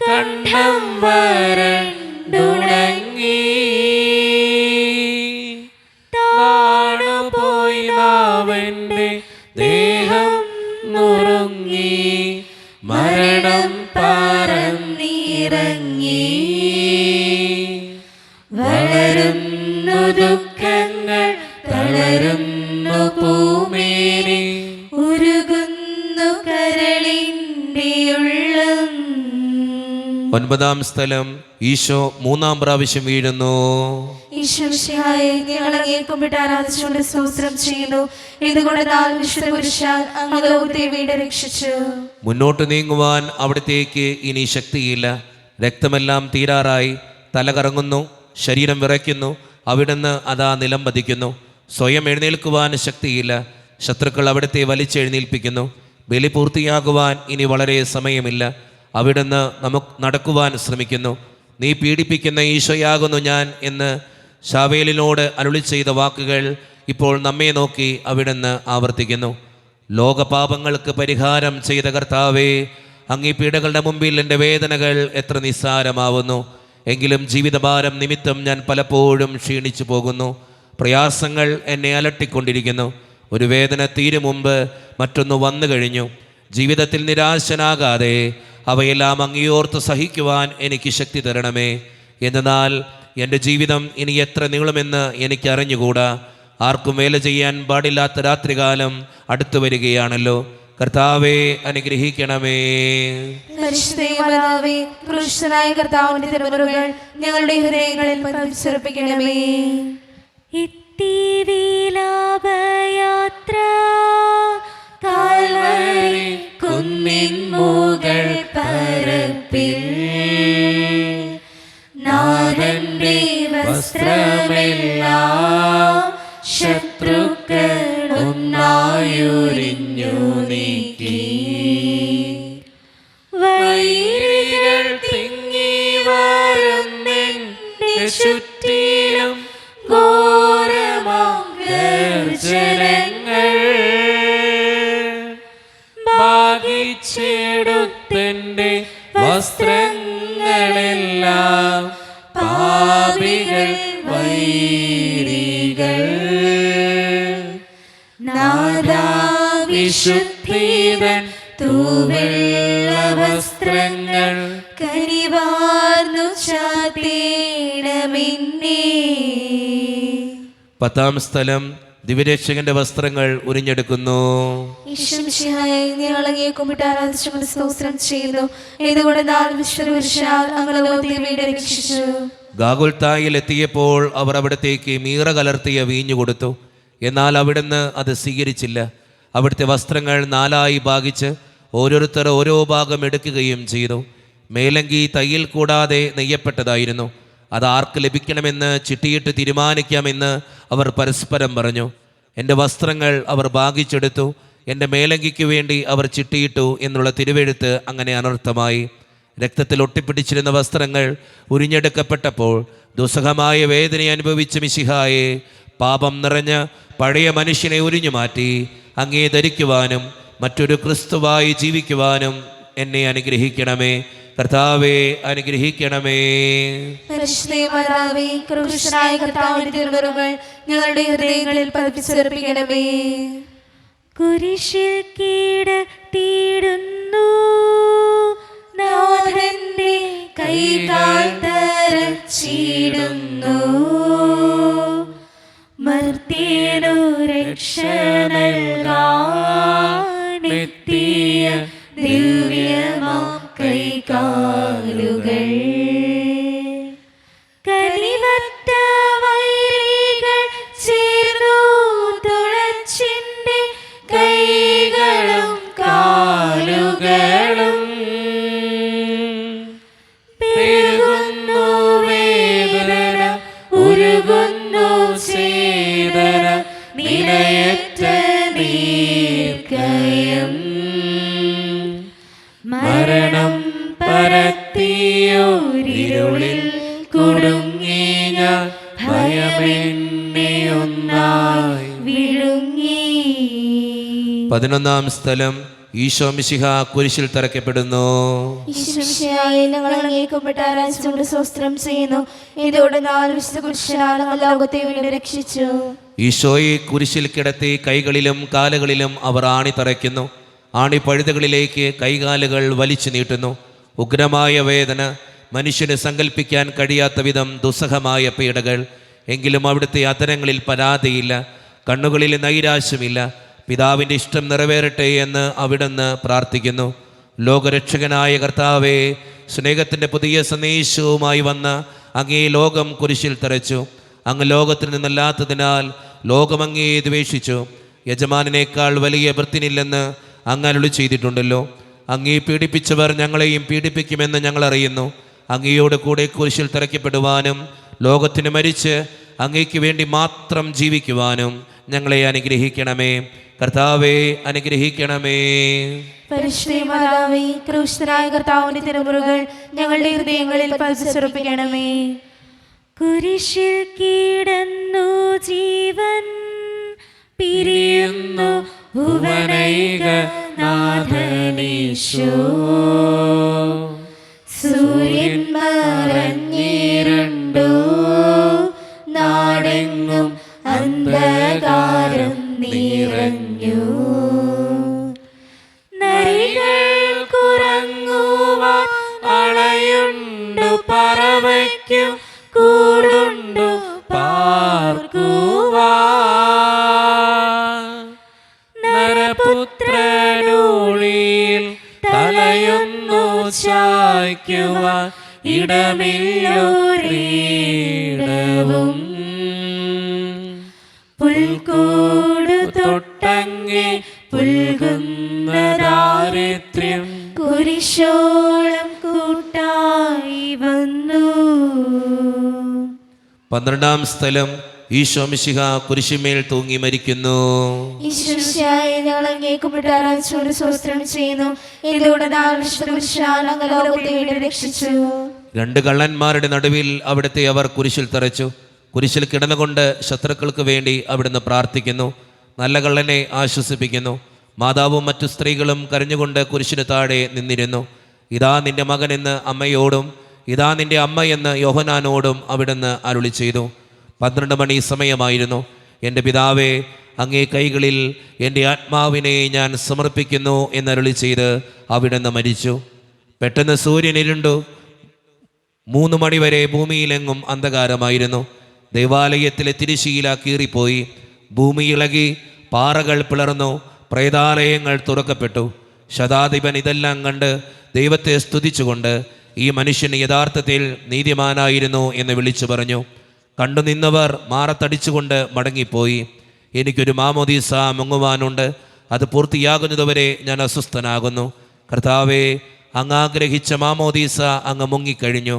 Speaker 2: കണ്ഠം വരണ്ടുണങ്ങി താണുപോയി നാവന്റെ ദേഹം നുറുങ്ങി മരണം പറന്നിറങ്ങി. വളരുന്നു ദുഃഖങ്ങൾ തളരുന്നു പൂമേനി
Speaker 3: ഉരുകുന്നു കരളിന്റെ ഉള്ളം.
Speaker 2: 9-ാം സ്ഥലം ഈശോ 3-ാം പ്രാവശ്യം വീഴുന്നു.
Speaker 3: ഈശോമിശിഹായെ, ഞങ്ങൾ അങ്ങയെ കുമ്പിട്ട് ആരാധിച്ചുകൊണ്ട് സ്തോത്രം ചെയ്യുന്നു. ഇതുകൊണ്ടെന്നാൽ വിശുദ്ധ കുരിശാൽ അങ്ങ് ലോകത്തെ വീണ്ടും രക്ഷിച്ചു.
Speaker 2: മുന്നോട്ട് നീങ്ങുവാൻ അവിടത്തേക്ക് ഇനി ശക്തിയില്ല. രക്തമെല്ലാം തീരാറായി. തല കറങ്ങുന്നു, ശരീരം വിറയ്ക്കുന്നു. അവിടുന്ന് അതാ നിലം പതിക്കുന്നു. സ്വയം എഴുന്നേൽക്കുവാൻ ശക്തിയില്ല. ശത്രുക്കൾ അവിടുത്തെ വലിച്ചെഴുന്നേൽപ്പിക്കുന്നു. ബലി പൂർത്തിയാകുവാൻ ഇനി വളരെ സമയമില്ല. അവിടുന്ന് നമുക്ക് നടക്കുവാൻ ശ്രമിക്കുന്നു. നീ പീഡിപ്പിക്കുന്ന ഈശോയാകുന്നു ഞാൻ എന്ന് ശാവേലിനോട് അരുളി ചെയ്ത വാക്കുകൾ ഇപ്പോൾ നമ്മെ നോക്കി അവിടുന്ന് ആവർത്തിക്കുന്നു. ലോകപാപങ്ങൾക്ക് പരിഹാരം ചെയ്ത കർത്താവേ, അങ്ങീ പീഡകളുടെ മുമ്പിൽ എൻ്റെ വേദനകൾ എത്ര നിസ്സാരമാവുന്നു. എങ്കിലും ജീവിതഭാരം നിമിത്തം ഞാൻ പലപ്പോഴും ക്ഷീണിച്ചു പോകുന്നു. പ്രയാസങ്ങൾ എന്നെ അലട്ടിക്കൊണ്ടിരിക്കുന്നു. ഒരു വേദന തീരും മുമ്പ് മറ്റൊന്ന് വന്നു കഴിഞ്ഞു. ജീവിതത്തിൽ നിരാശനാകാതെ അവയെല്ലാം അങ്ങയോർത്ത് സഹിക്കുവാൻ എനിക്ക് ശക്തി തരണമേ. എന്നാൽ എൻ്റെ ജീവിതം ഇനി എത്ര നീളുമെന്ന് എനിക്കറിഞ്ഞുകൂടാ. ആർക്കും വേല ചെയ്യാൻ പാടില്ലാത്ത രാത്രികാലം അടുത്തു വരികയാണല്ലോ. കർത്താവേ, അനുഗ്രഹിക്കണമേ.
Speaker 3: പരിശുദ്ധനായ ക്രൂശനായ കർത്താവിന്റെ തിരുമുറുകൾ ഞങ്ങളുടെ ഹൃദയങ്ങളിൽ പതിച്ചുറപ്പിക്കണമേ.
Speaker 1: ഇത്തിവിലാപയാത്ര
Speaker 3: കാൽവരി കുന്നിൻ മുകൾ പരപ്പിൽ നാഥന്റെ വസ്ത്രമെല്ലാം ശത്രുക്കൾ ഒന്നായുരിഞ്ഞു നീക്കി.
Speaker 2: വൈരികൾ തിങ്ങി വരുന്നെന്റെ ചുറ്റിലും ഘോരമാം ഗർജനങ്ങൾ ഭാഗിച്ചെടുത്തെന്റെ വസ്ത്രങ്ങളെല്ലാം പാപികൾ വൈരികൾ.
Speaker 3: നാദാ
Speaker 2: വിശുദ്ധീതൻ
Speaker 3: തൂവെള്ള വസ്ത്രങ്ങൾ കനിവാർന്നു ചാത്തേണമെന്നേ.
Speaker 2: 10-ാം സ്ഥലം ദിവ്യരക്ഷകന്റെ വസ്ത്രങ്ങൾ ഉരിഞ്ഞെടുക്കുന്നു.
Speaker 3: ഈശോമിശിഹായെ, ഞങ്ങൾ അങ്ങയെ കുമ്പിട്ട് ആരാധിച്ചുകൊണ്ട് സ്തോത്രം ചെയ്യുന്നു. ഇതുകൊണ്ടെന്നാൽ വിശുദ്ധ കുരിശാൽ അങ്ങ് ലോകത്തെ വീണ്ടും രക്ഷിച്ചു.
Speaker 2: ഗാഗുൽത്തായിൽ എത്തിയപ്പോൾ അവർ അവിടത്തേക്ക് മീറ കലർത്തിയ വീഞ്ഞു കൊടുത്തു. എന്നാൽ അവിടുന്ന് അത് സ്വീകരിച്ചില്ല. അവിടുത്തെ വസ്ത്രങ്ങൾ 4ആയി ഭാഗിച്ച് ഓരോരുത്തർ ഓരോ ഭാഗം എടുക്കുകയും ചെയ്തു. മേലങ്കി തയ്യൽ കൂടാതെ നെയ്യപ്പെട്ടതായിരുന്നു. അത് ആർക്ക് ലഭിക്കണമെന്ന് ചിട്ടിയിട്ട് തീരുമാനിക്കാമെന്ന് അവർ പരസ്പരം പറഞ്ഞു. എൻ്റെ വസ്ത്രങ്ങൾ അവർ ഭാഗിച്ചെടുത്തു, എൻ്റെ മേലങ്കിക്ക് വേണ്ടി അവർ ചിട്ടിയിട്ടു എന്നുള്ള തിരുവെഴുത്ത് അങ്ങനെ അനർത്ഥമായി. രക്തത്തിൽ ഒട്ടിപ്പിടിച്ചിരുന്ന വസ്ത്രങ്ങൾ ഉരിഞ്ഞെടുക്കപ്പെട്ടപ്പോൾ ദുസ്സഹമായ വേദന അനുഭവിച്ച മിശിഹായെ, പാപം നിറഞ്ഞ പഴയ മനുഷ്യനെ ഉരിഞ്ഞു മാറ്റി അങ്ങേ ധരിക്കുവാനും മറ്റൊരു ക്രിസ്തുവായി ജീവിക്കുവാനും എന്നെ അനുഗ്രഹിക്കണമേ. കർത്താവേ, അനുഗ്രഹിക്കണമേ.
Speaker 3: പരിശുദ്ധനായ ക്രൂശനായ കർത്താവിന്റെ തിരുമുറുകൾ ഞങ്ങളുടെ ഹൃദയങ്ങളിൽ പതിപ്പിച്ചുറപ്പിക്കണമേ.
Speaker 1: കുരിശിൽ കീഴത്തിയിടുന്നു
Speaker 3: നാഥന്റെ കൈകാൽ തരച്ചിടുന്നു. മർത്യനു രക്ഷ നൽകാനെത്തിയ ദിവ്യമാം കൈകാലുകൾ കനിവറ്റ വൈരികൾ ചേർന്നു തുളച്ചിന്റെ കൈകളും കാലുകളും പെരുകുന്നു വേദന ഉരുകുന്നു ചേതന നിലയറ്റ നീർക്കയം.
Speaker 2: 11-ാം സ്ഥലം ഈശോ മിശിഹ കുരിശിൽ തറയ്ക്കപ്പെടുന്നു.
Speaker 3: ഈശ്വരശിയായി ഞങ്ങൾ അങ്ങേക്കുംപ്പെട്ട് ആരാധിച്ചുകൊണ്ട് സ്തോത്രം ചെയ്യുന്നു. ഇതോടെ വിശുദ്ധ കുരിശിനാൽ ഞങ്ങൾ ലോകത്തെ വീണ്ടും രക്ഷിച്ചു.
Speaker 2: ഈശോയെ കുരിശിൽ കിടത്തി കൈകളിലും കാലുകളിലും അവർ ആണി തറയ്ക്കുന്നു. ആണി പഴുതുകളിലേക്ക് കൈകാലുകൾ വലിച്ചു നീട്ടുന്നു. ഉഗ്രമായ വേദന, മനുഷ്യന് സങ്കല്പിക്കാൻ കഴിയാത്ത വിധം ദുസ്സഹമായ പീഡകൾ. എങ്കിലും അവിടുത്തെ അധരങ്ങളിൽ പരാതിയില്ല, കണ്ണുകളിൽ നൈരാശ്യമില്ല. പിതാവിൻ്റെ ഇഷ്ടം നിറവേറട്ടെ എന്ന് അവിടുന്ന് പ്രാർത്ഥിക്കുന്നു. ലോകരക്ഷകനായ കർത്താവേ, സ്നേഹത്തിൻ്റെ പുതിയ സന്ദേശവുമായി വന്ന അങ്ങേ ലോകം കുരിശിൽ തറച്ചു. അങ്ങ് ലോകത്തിൽ നിന്നല്ലാത്തതിനാൽ ലോകം അങ്ങേ ദ്വേഷിച്ചു. യജമാനേക്കാൾ വലിയ ഭൃത്യനില്ലെന്ന് അങ്ങ് അരുളി ചെയ്തിട്ടുണ്ടല്ലോ. അങ്ങേ പീഡിപ്പിച്ചവർ ഞങ്ങളെയും പീഡിപ്പിക്കുമെന്ന് ഞങ്ങൾ അറിയുന്നു. അങ്ങയോട് കൂടെ കുരിശിൽ തറയ്ക്കപ്പെടുവാനും ലോകത്തിന് മരിച്ച് അങ്ങേക്ക് വേണ്ടി മാത്രം ജീവിക്കുവാനും ഞങ്ങളെ അനുഗ്രഹിക്കണമേ. കർത്താവേ, അനുഗ്രഹിക്കണമേ.
Speaker 3: പരിശുദ്ധമാതാവേ, ക്രൂശനായ കർത്താവിന്റെ തിരുമുറുകൾ ഞങ്ങളുടെ ഹൃദയങ്ങളിൽ പതിച്ചുറപ്പിക്കണമേ.
Speaker 1: കുരിശിൽ കിടന്നു ജീവൻ പിരിയുന്നു ഭുവനൈക നാഥനീശോ.
Speaker 3: സൂര്യൻ മറഞ്ഞിരണ്ടു, നാടെങ്ങും അന്ധകാരം നിറഞ്ഞു.
Speaker 1: നരികൾ കുറങ്ങുവാൻ അളയുണ്ടു, പറവയ്ക്കും കൂടുണ്ടു പാർക്കുവാൻ. നരപുത്രനൂഴിയിൽ തലയൊന്നു ചായ്ക്കുവാൻ ഇടമില്ലൊരിടവും. പുൽക്കൂട് തൊട്ടങ്ങേ പുൽകുന്ന ദാരിദ്ര്യം കുരിശോളം കൂട്ടായി വന്നു.
Speaker 2: 12-ാം സ്ഥലം ഈശോ മിശിഹ കുരിശിന്മേൽ തൂങ്ങി മരിക്കുന്നു.
Speaker 3: ഈശ്വരശിയായി ഞങ്ങൾ അങ്ങേക്കുംപ്പെട്ട് ആരാധിച്ചുകൊണ്ട് സ്തോത്രം ചെയ്യുന്നു. ഇതിലൂടെ വിശുദ്ധ കുരിശിനാൽ ഞങ്ങൾ ലോകത്തെ വീണ്ടും രക്ഷിച്ചു.
Speaker 2: 2 കള്ളന്മാരുടെ നടുവിൽ അവിടുത്തെ അവർ കുരിശിൽ തറച്ചു. കുരിശിൽ കിടന്നുകൊണ്ട് ശത്രുക്കൾക്ക് വേണ്ടി അവിടുന്ന് പ്രാർത്ഥിക്കുന്നു. നല്ല കള്ളനെ ആശ്വസിപ്പിക്കുന്നു. മാതാവും മറ്റു സ്ത്രീകളും കരഞ്ഞുകൊണ്ട് കുരിശിന് താഴെ നിന്നിരുന്നു. ഇതാ നിന്റെ മകൻ എന്ന് അമ്മയോടും ഇതാ നിന്റെ അമ്മ എന്ന് യോഹന്നാനോടും അവിടുന്ന് അരുളി ചെയ്തു. 12 മണി സമയമായിരുന്നു. എൻ്റെ പിതാവേ, അങ്ങേ കൈകളിൽ എൻ്റെ ആത്മാവിനെ ഞാൻ സമർപ്പിക്കുന്നു എന്നരുളി ചെയ്ത് അവിടുന്ന് മരിച്ചു. പെട്ടെന്ന് സൂര്യൻ ഇരുണ്ടു. 3 മണിവരെ ഭൂമിയിലെങ്ങും അന്ധകാരമായിരുന്നു. ദേവാലയത്തിലെ തിരശ്ശീല കീറിപ്പോയി. ഭൂമി ഇളകി, പാറകൾ പിളർന്നു, പ്രേതാലയങ്ങൾ തുറക്കപ്പെട്ടു. ശതാധിപൻ ഇതെല്ലാം കണ്ട് ദൈവത്തെ സ്തുതിച്ചുകൊണ്ട് ഈ മനുഷ്യൻ യഥാർത്ഥത്തിൽ നീതിമാനായിരുന്നു എന്ന് വിളിച്ചു പറഞ്ഞു. കണ്ടുനിന്നവർ മാറത്തടിച്ചുകൊണ്ട് മടങ്ങിപ്പോയി. എനിക്കൊരു മാമോദീസ മുങ്ങുവാനുണ്ട്, അത് പൂർത്തിയാകുന്നതുവരെ ഞാൻ അസ്വസ്ഥനാകുന്നു. കർത്താവേ, അങ്ങ് ആഗ്രഹിച്ച മാമോദീസ അങ്ങ് മുങ്ങിക്കഴിഞ്ഞു.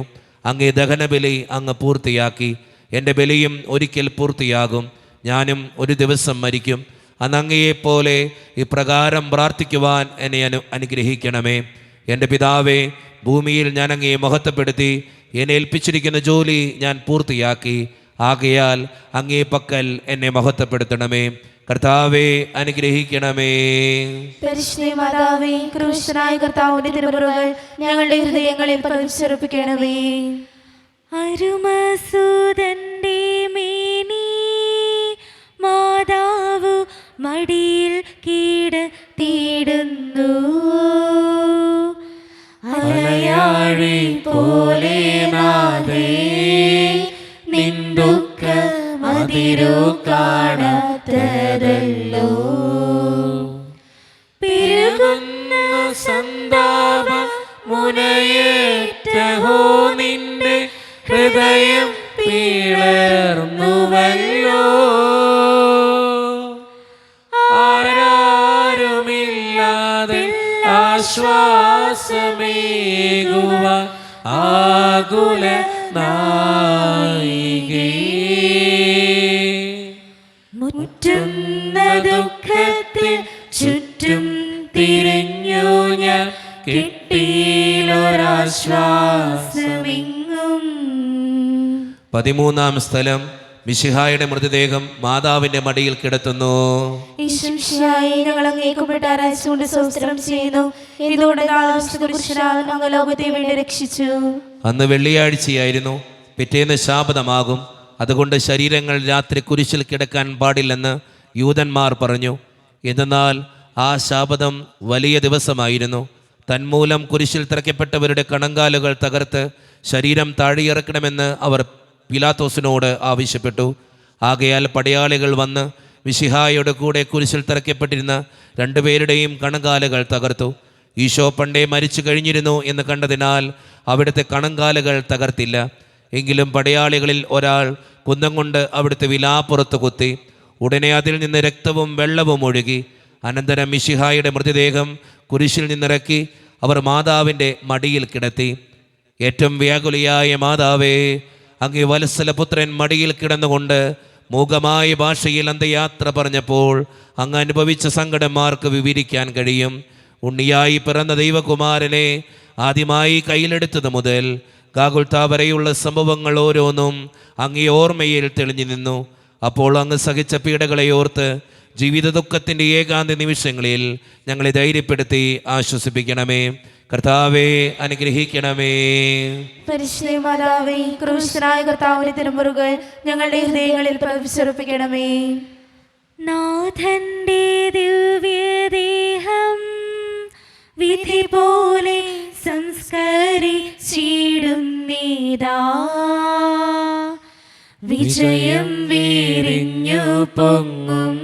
Speaker 2: അങ്ങേ ദഹനബലി അങ്ങ് പൂർത്തിയാക്കി. എൻ്റെ ബലിയും ഒരിക്കൽ പൂർത്തിയാകും. ഞാനും ഒരു ദിവസം മരിക്കും. അന്ന് അങ്ങയെപ്പോലെ ഇപ്രകാരം പ്രാർത്ഥിക്കുവാൻ എന്നെ അനുഗ്രഹിക്കണമേ. എൻ്റെ പിതാവേ, ഭൂമിയിൽ ഞാൻ അങ്ങയെ മഹത്വപ്പെടുത്തി. എന്നെ ഏൽപ്പിച്ചിരിക്കുന്ന ജോലി ഞാൻ പൂർത്തിയാക്കി. ആകയാൽ അങ്ങേ പക്കൽ എന്നെ മഹത്വപ്പെടുത്തണമേ. കർത്താവേ, അനുഗ്രഹിക്കണമേ.
Speaker 3: പരിശുദ്ധമാതാവേ, ക്രൂശനായ കർത്താവിന്റെ തിരുമുറുകൾ ഞങ്ങളുടെ ഹൃദയങ്ങളിൽ പതിച്ചുറപ്പിക്കണമേ.
Speaker 1: അരുമസൂതന്റെ മേനി മാതാവു മടിയിൽ കിടത്തിയിടുന്നു.
Speaker 3: അലയാഴി പോലെ നാഥേ, നിൻ ദുഃഖം അതിരു കാണാത്തതല്ലോ.
Speaker 1: പെരുകുന്ന സന്താപ മുനയേറ്റഹോ, നിന്റെ ഹൃദയം പിളർന്നുവല്ലോ. ആരാരുമില്ലാതെ ആശ്വാസമേകുവാൻ ആകുല നായികേ. മുറ്റുന്ന ദുഃഖത്തിൽ ചുറ്റും തിരിഞ്ഞു ഞാൻ, കിട്ടിയിലൊരാശ്വാസമെങ്ങും.
Speaker 2: 13-ാം സ്ഥലം മിശിഹായുടെ മൃതദേഹം മാതാവിൻ്റെ മടിയിൽ കിടത്തുന്നു.
Speaker 3: ഈശ്വരനായി ഞങ്ങൾ അങ്ങേ കുമ്പിട്ട് ആരാധിച്ചുകൊണ്ട് സ്തോത്രം ചെയ്യുന്നു. എന്തുകൊണ്ട് നാളെ അങ്ങ് ലോകത്തെ വേണ്ടി രക്ഷിച്ചു.
Speaker 2: അന്ന് വെള്ളിയാഴ്ചയായിരുന്നു. പിറ്റേന്ന് ശാബതമാകും. അതുകൊണ്ട് ശരീരങ്ങൾ രാത്രി കുരിശിൽ കിടക്കാൻ പാടില്ലെന്ന് യൂതന്മാർ പറഞ്ഞു. എന്നാൽ ആ ശാബതം വലിയ ദിവസമായിരുന്നു. തന്മൂലം കുരിശിൽ തറയ്ക്കപ്പെട്ടവരുടെ കണങ്കാലുകൾ തകർത്ത് ശരീരം താഴെയിറക്കണമെന്ന് അവർ പിലാത്തോസിനോട് ആവശ്യപ്പെട്ടു. ആകയാൽ പടയാളികൾ വന്ന് മിശിഹായുടെ കൂടെ കുരിശിൽ തറയ്ക്കപ്പെട്ടിരുന്ന രണ്ടുപേരുടെയും കണങ്കാലുകൾ തകർത്തു. ഈശോ പണ്ടേ മരിച്ചു കഴിഞ്ഞിരുന്നു എന്ന് കണ്ടതിനാൽ അവിടുത്തെ കണങ്കാലുകൾ തകർത്തില്ല. എങ്കിലും പടയാളികളിൽ ഒരാൾ കുന്തം കൊണ്ട് അവിടുത്തെ വിലാപ്പുറത്ത് കുത്തി. ഉടനെ അതിൽ നിന്ന് രക്തവും വെള്ളവും ഒഴുകി. അനന്തരം മിശിഹായുടെ മൃതദേഹം കുരിശിൽ നിന്നിറക്കി അവർ മാതാവിൻ്റെ മടിയിൽ കിടത്തി. ഏറ്റവും വ്യാകുലിയായ മാതാവേ, അങ്ങേ വത്സലപുത്രൻ മടിയിൽ കിടന്നുകൊണ്ട് മൂകമായ ഭാഷയിൽ അന്ത്യയാത്ര പറഞ്ഞപ്പോൾ അങ്ങ് അനുഭവിച്ച സങ്കടന്മാർക്ക് വിവരിക്കാൻ കഴിയും. ഉണ്ണിയായി പിറന്ന ദൈവകുമാരനെ ആദ്യമായി കയ്യിലെടുത്തത് മുതൽ ഗാഗുൽത്താ വരെയുള്ള സംഭവങ്ങൾ ഓരോന്നും അങ്ങേ ഓർമ്മയിൽ തെളിഞ്ഞു നിന്നു. അപ്പോൾ അങ്ങ് സഹിച്ച പീഡകളെ ഓർത്ത് ജീവിത ദുഃഖത്തിൻ്റെ ഏകാന്ത നിമിഷങ്ങളിൽ ഞങ്ങളെ ധൈര്യപ്പെടുത്തി ആശ്വസിപ്പിക്കണമേ. കർത്താവേ, അനുഗ്രഹിക്കണമേ.
Speaker 3: പരിശുദ്ധ മാതാവേ, ക്രൂശനായ കർത്താവിന്റെ തിരുമുറുകൾ ഞങ്ങളുടെ ഹൃദയങ്ങളിൽ പ്രവേശിപ്പിക്കണമേ.
Speaker 1: നാഥന്റെ ദിവ്യദേഹം വിധി പോലെ സംസ്കരിച്ചിടുന്നീതാ. വിജയം വീരിഞ്ഞു പൊങ്ങും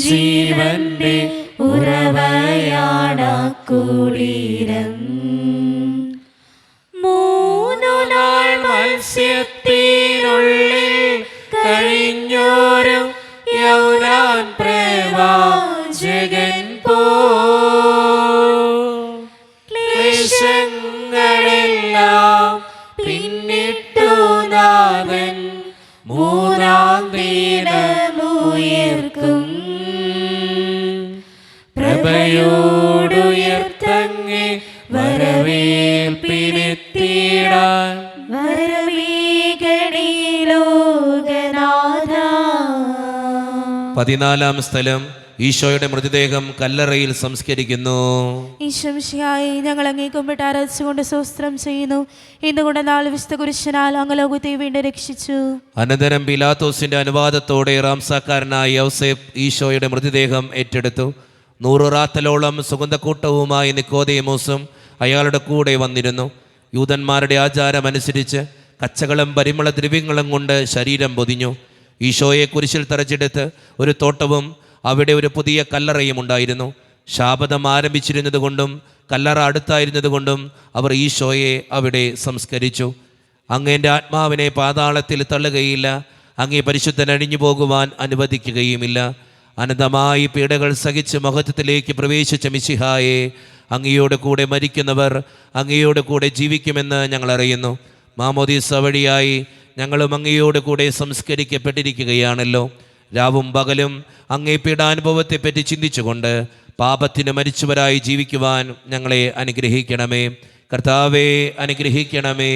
Speaker 1: ജീവന്റെ ഉറവയാണ കുടീരം. 3 നാൾ മത്സ്യത്തിനുള്ളിൽ കഴിഞ്ഞോരും യൗനാൻ പ്രവാചകൻ പോ ക്ലേശങ്ങളെല്ലാം പിന്നിട്ടു നാഥൻ 3-ാം ദിനമുയർക്കും. പ്രഭയോടുയർത്തങ്ങേ വരവേൽപ്പിനെത്തിയിടാൻ വരവേഗണീ ലോകനാഥ.
Speaker 2: 14-ാം സ്ഥലം ഈശോയുടെ മൃതദേഹം കല്ലറയിൽ സംസ്കരിക്കുന്നു.
Speaker 3: ഈശ്വരനായി ഞങ്ങൾ അങ്ങേ കുമ്പിട്ട് ആരാധിച്ചുകൊണ്ട് സ്തോത്രം ചെയ്യുന്നു. എന്തുകൊണ്ട് നാളെ വിശുദ്ധ കുരിശനാൽ അങ്ങ് ലോകത്തെ വീണ്ടും രക്ഷിച്ചു.
Speaker 2: അനന്തരം പിലാത്തോസിന്റെ അനുവാദത്തോടെ റാംസാക്കാരനായ യൗസേപ്പ് ഈശോയുടെ മൃതദേഹം ഏറ്റെടുത്തു. 100 റാത്തലോളം സുഗന്ധക്കൂട്ടവുമായി നിക്കോദേമോസും അയാളുടെ കൂടെ വന്നിരുന്നു. യൂതന്മാരുടെ ആചാരമനുസരിച്ച് കച്ചകളും പരിമള ദ്രവ്യങ്ങളും കൊണ്ട് ശരീരം പൊതിഞ്ഞു. ഈശോയെ കുരിശിൽ തറച്ചെടുത്ത് ഒരു തോട്ടവും അവിടെ ഒരു പുതിയ കല്ലറയും ഉണ്ടായിരുന്നു. ശാബതം ആരംഭിച്ചിരുന്നതുകൊണ്ടും കല്ലറ അടുത്തായിരുന്നതുകൊണ്ടും അവർ ഈശോയെ അവിടെ സംസ്കരിച്ചു. അങ്ങേൻ്റെ ആത്മാവിനെ പാതാളത്തിൽ തള്ളുകയില്ല, അങ്ങേ പരിശുദ്ധൻ അഴിഞ്ഞു പോകുവാൻ അനുവദിക്കുകയുമില്ല. അനന്തമായി പീഡകൾ സഹിച്ച് മഹത്വത്തിലേക്ക് പ്രവേശിച്ച മിശിഹായെ, അങ്ങയോട് കൂടെ മരിക്കുന്നവർ അങ്ങയോട് കൂടെ ജീവിക്കുമെന്ന് ഞങ്ങൾ അറിയുന്നു. മാമോദീസ വഴിയായി ഞങ്ങളും അങ്ങയോട് കൂടെ സംസ്കരിക്കപ്പെട്ടിരിക്കുകയാണല്ലോ. രാവും പകലും അങ്ങേ പീഡാനുഭവത്തെപ്പറ്റി ചിന്തിച്ചുകൊണ്ട് പാപത്തിന് മരിച്ചവരായി ജീവിക്കുവാൻ ഞങ്ങളെ അനുഗ്രഹിക്കണമേ. കർത്താവേ, അനുഗ്രഹിക്കണമേ.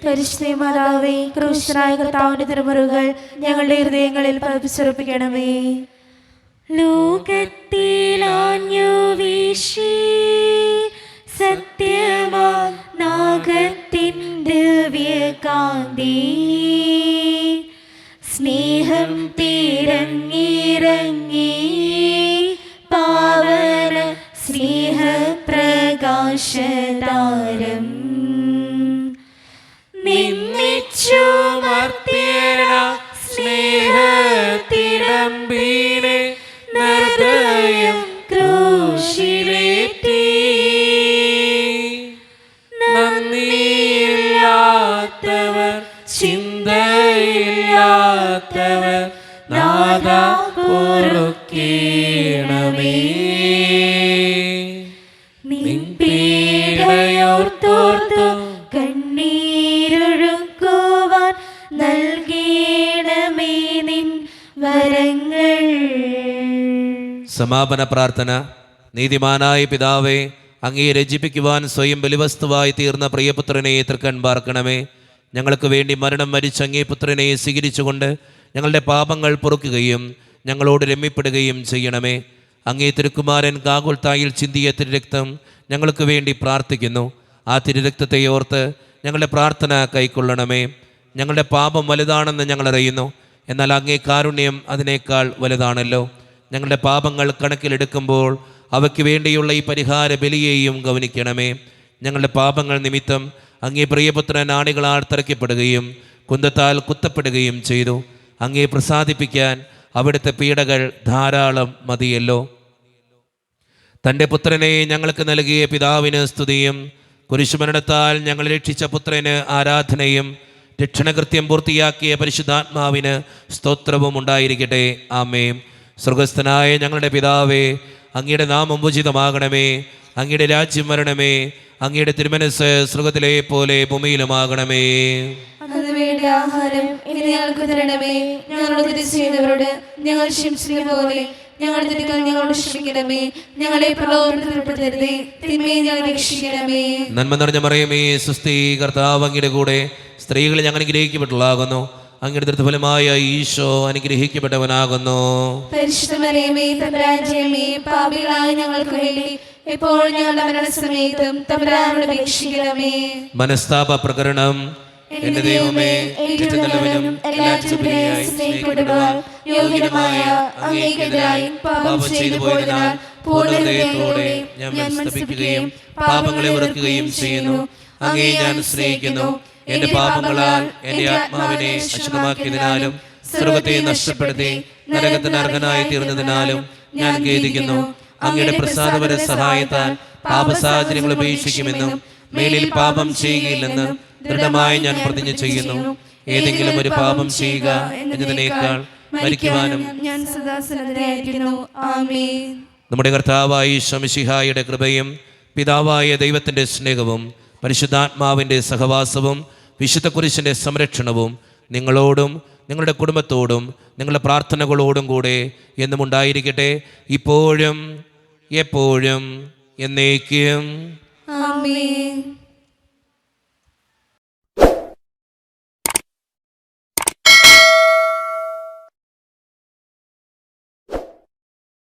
Speaker 3: പരിശുദ്ധ മാതാവേ, ക്രൂശനായ കർത്താവിന്റെ തിരുമുറുകൾ ഞങ്ങളുടെ ഹൃദയങ്ങളിൽ പതിപ്പിച്ചുറപ്പിക്കണമേ.
Speaker 1: ലോകത്തിലാഞ്ഞു വീശി സത്യമാ നാഗത്തിൻ ദിവ്യകാന്തി, സ്നേഹം തിരങ്ങിറങ്ങി പാവന സ്നേഹപ്രകാശതാരം, നിന്നിച്ചു മർത്യന സ്നേഹത്തിടമ്പീനെ നിർദ്ദയം ക്രൂശിലേറ്റി. നന്ദിയില്ലാത്തവർ ചിന്തയില്ലാത്തവർ നാഥാ പൊറുക്കേണമേ. നിൻ പീഡയോർത്തോർത്തു കണ്ണീരൊഴുക്കുവാൻ നൽകേണമേ നിൻ വരങ്ങൾ.
Speaker 2: സമാപന പ്രാർത്ഥന. നീതിമാനായ പിതാവേ, അങ്ങയെ രചിപ്പിക്കുവാൻ സ്വയം ബലിവസ്തുവായി തീർന്ന പ്രിയപുത്രനെ തൃക്കൺ പാർക്കണമേ. ഞങ്ങൾക്ക് വേണ്ടി മരണം മരിച്ച അങ്ങേ പുത്രനെ സ്വീകരിച്ചുകൊണ്ട് ഞങ്ങളുടെ പാപങ്ങൾ പൊറുക്കുകയും ഞങ്ങളോട് രമ്യപ്പെടുകയും ചെയ്യണമേ. അങ്ങേ തിരുക്കുമാരൻ ഗാഗുൽത്തായിൽ ചിന്തിയ തിരുരക്തം ഞങ്ങൾക്ക് വേണ്ടി പ്രാർത്ഥിക്കുന്നു. ആ തിരുരക്തത്തെ ഓർത്ത് ഞങ്ങളുടെ പ്രാർത്ഥന കൈക്കൊള്ളണമേ. ഞങ്ങളുടെ പാപം വലുതാണെന്ന് ഞങ്ങൾ അറിയുന്നു, എന്നാൽ അങ്ങേ കാരുണ്യം അതിനേക്കാൾ വലുതാണല്ലോ. ഞങ്ങളുടെ പാപങ്ങൾ കണക്കിലെടുക്കുമ്പോൾ അവയ്ക്ക് വേണ്ടിയുള്ള ഈ പരിഹാര ബലിയെയും ഗൗനിക്കണമേ. ഞങ്ങളുടെ പാപങ്ങൾ നിമിത്തം അങ്ങേ പ്രിയപുത്രൻ ആണികളാൽ തറയ്ക്കപ്പെടുകയും കുന്തത്താൽ കുത്തപ്പെടുകയും ചെയ്തു. അങ്ങേ പ്രസാദിപ്പിക്കാൻ അവിടുത്തെ പീഡകൾ ധാരാളം മതിയല്ലോ. തൻ്റെ പുത്രനെ ഞങ്ങൾക്ക് നൽകിയ പിതാവിന് സ്തുതിയും കുരിശുമരണത്താൽ ഞങ്ങൾ രക്ഷിച്ച പുത്രന് ആരാധനയും രക്ഷണകൃത്യം പൂർത്തിയാക്കിയ പരിശുദ്ധാത്മാവിന് സ്തോത്രവും ഉണ്ടായിരിക്കട്ടെ. ആമേൻ. സ്വർഗസ്ഥനായ ഞങ്ങളുടെ പിതാവേ, അങ്ങയുടെ നാമം ഉചിതമാകണമേ. അങ്ങയുടെ രാജ്യം വരണമേ. അങ്ങയുടെ തിരുമനസ് സ്വർഗത്തിലെ പോലെ ഭൂമിയിലുമാകണമേ.
Speaker 3: അന്ന് വേണ്ട ആഹാരം ഇനി ഞങ്ങൾക്ക് തരണമേ. ഞങ്ങളോട് തെറ്റ് ചെയ്യുന്നവരോട് ഞങ്ങൾ ക്ഷമിച്ചത് പോലെ ഞങ്ങളുടെ തെറ്റുകൾ ഞങ്ങളോട് ക്ഷമിക്കണമേ. ഞങ്ങളെ പ്രലോഭനത്തിൽ ഉൾപ്പെടുത്തരുതേ, തിന്മയെ ഞങ്ങളെ രക്ഷിക്കണമേ.
Speaker 2: നന്മ നിറഞ്ഞ മറിയമേ, സ്വസ്തി, കർത്താവ് അങ്ങയുടെ കൂടെ സ്ത്രീകൾ ഞങ്ങൾ അനുഗ്രഹിക്കപ്പെട്ടുള്ളാകുന്നു. അങ്ങയുടെ ദൃഢഫലമായ ഈശോ അനുഗ്രഹിക്കപ്പെട്ടവനാകുന്നു.
Speaker 3: പരിശുദ്ധ മറിയമേ, തമ്പുരാന്റെ അമ്മേ, പാപികളായ ഞങ്ങൾക്ക് വേണ്ടി എപ്പോഴും ഞങ്ങളുടെ മരണസമയത്തും തമ്പുരാനോട് അപേക്ഷിക്കണമേ.
Speaker 2: മനസ്താപ പ്രകരണം. എന്റെ ദൈവമേ, ഏറ്റവും നല്ലവനും എല്ലാറ്റിനും ഉപരിയായി സ്നേഹിക്കപ്പെടുവാൻ യോഗ്യനുമായ അങ്ങേക്കെതിരായി പാപം ചെയ്തു പോയതിനാൽ പൂർണ്ണ ഹൃദയത്തോടെ ഞാൻ മനസ്തപിക്കുകയും പാപങ്ങളെ വെറുക്കുകയും ചെയ്യുന്നു. അങ്ങേ ഞാൻ സ്നേഹിക്കുന്നു. എന്റെ പാപങ്ങളാൽ എന്റെ ആത്മാവിനെ അശുദ്ധമാക്കിയതിനാലും സ്വർഗത്തെ നഷ്ടപ്പെടുത്തി നരകത്തിന് അർഹനായി തീർന്നതിനാലും ഞാൻ ഖേദിക്കുന്നു. അങ്ങയുടെ പ്രസാദപര സഹായത്താൽ പാപസാഹചര്യങ്ങൾ ഉപേക്ഷിക്കുമെന്നും മേലിൽ പാപം ചെയ്യുകയില്ലെന്ന് ദൃഢമായി ഞാൻ പ്രതിജ്ഞ ചെയ്യുന്നു. ഏതെങ്കിലും ഒരു പാപം ചെയ്യുക എന്നതിനേക്കാൾ മരിക്കുവാനും
Speaker 3: ഞാൻ സദാസന്നദ്ധനായിരിക്കുന്നു. ആമേൻ.
Speaker 2: നമ്മുടെ കർത്താവായ ഈശോ മിശിഹായുടെ കൃപയും പിതാവായ ദൈവത്തിൻ്റെ സ്നേഹവും പരിശുദ്ധാത്മാവിൻ്റെ സഹവാസവും വിശുദ്ധ കുരിശിൻ്റെ സംരക്ഷണവും നിങ്ങളോടും നിങ്ങളുടെ കുടുംബത്തോടും നിങ്ങളുടെ പ്രാർത്ഥനകളോടും കൂടെ എന്നും ഉണ്ടായിരിക്കട്ടെ, ഇപ്പോഴും എപ്പോഴും എന്നേക്കും.
Speaker 3: ആമേൻ.